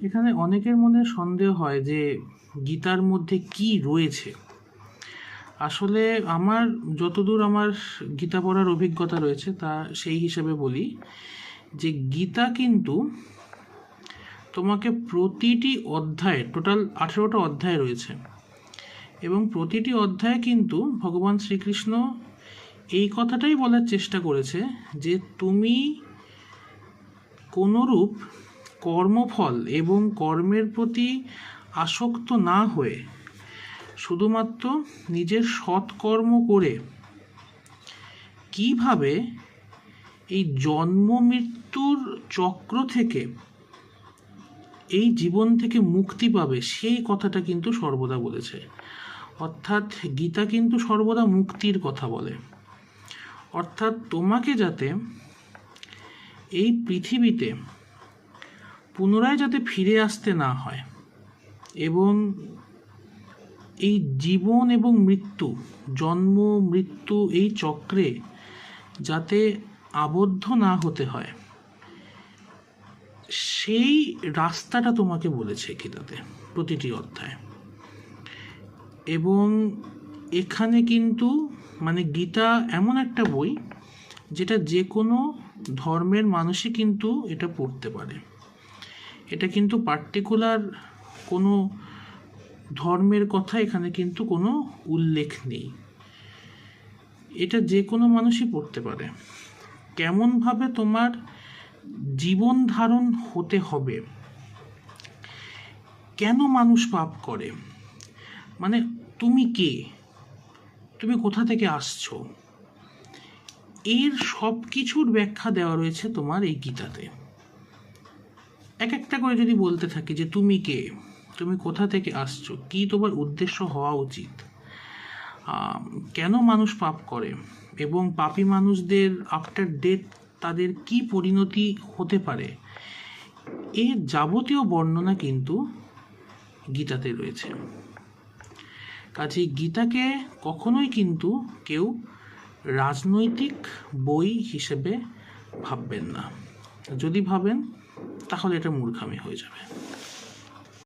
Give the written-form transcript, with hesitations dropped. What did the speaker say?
এখানে অনেকের মনে সন্দেহ হয় যে গীতার মধ্যে কি রয়েছে। আসলে আমার যতদূর আমার গীতা পড়ার অভিজ্ঞতা রয়েছে তা সেই হিসেবে বলি যে গীতা কিন্তু তোমাকে প্রতিটি অধ্যায়ে, টোটাল 18টা অধ্যায় রয়েছে, এবং প্রতিটি অধ্যায়ে কিন্তু ভগবান শ্রীকৃষ্ণ এই কথাটাই বলার চেষ্টা করেছে যে তুমি কোনরূপ কর্মফল এবং কর্মের প্রতি আসক্ত না হয়ে শুধুমাত্র নিজের সৎকর্ম করে কিভাবে এই জন্ম মৃত্যুর চক্র থেকে, এই জীবন থেকে মুক্তি পাবে, সেই কথাটা কিন্তু সর্বদা বলেছে। অর্থাৎ গীতা কিন্তু সর্বদা মুক্তির কথা বলে। অর্থাৎ তোমাকে যাতে এই পৃথিবীতে পুনরায় যাতে ফিরে আসতে না হয় এবং এই জীবন এবং মৃত্যু, জন্ম মৃত্যু, এই চক্রে যাতে আবদ্ধ না হতে হয়, সেই রাস্তাটা তোমাকে বলেছে গীতাতে প্রতিটি অধ্যায়। এবং এখানে কিন্তু গীতা এমন একটা বই যেটা যে কোনো ধর্মের মানুষই কিন্তু এটা পড়তে পারে। এটা কিন্তু পার্টিকুলার কোনো ধর্মের কথা এখানে কিন্তু কোনো উল্লেখ নেই। এটা যে কোনো মানুষই পড়তে পারে। কেমনভাবে তোমার জীবন ধারণ হতে হবে, কেন মানুষ পাপ করে, তুমি কে, তুমি কোথা থেকে আসছো, এর সব কিছুর ব্যাখ্যা দেওয়া রয়েছে তোমার এই গীতাতে। এক একটা করে যদি বলতে থাকি যে তুমি কে, তুমি কোথা থেকে আসছো, কি তোমার উদ্দেশ্য হওয়া উচিত, কেন মানুষ পাপ করে, এবং পাপী মানুষদের আফটার ডেথ তাদের কি পরিণতি হতে পারে, এর যাবতীয় বর্ণনা কিন্তু গীতাতে রয়েছে। কাজেই গীতাকে কখনোই কিন্তু কেউ রাজনৈতিক বই হিসেবে ভাববেন না। যদি ভাবেন তাহলে এটা মূর্খামি হয়ে যাবে।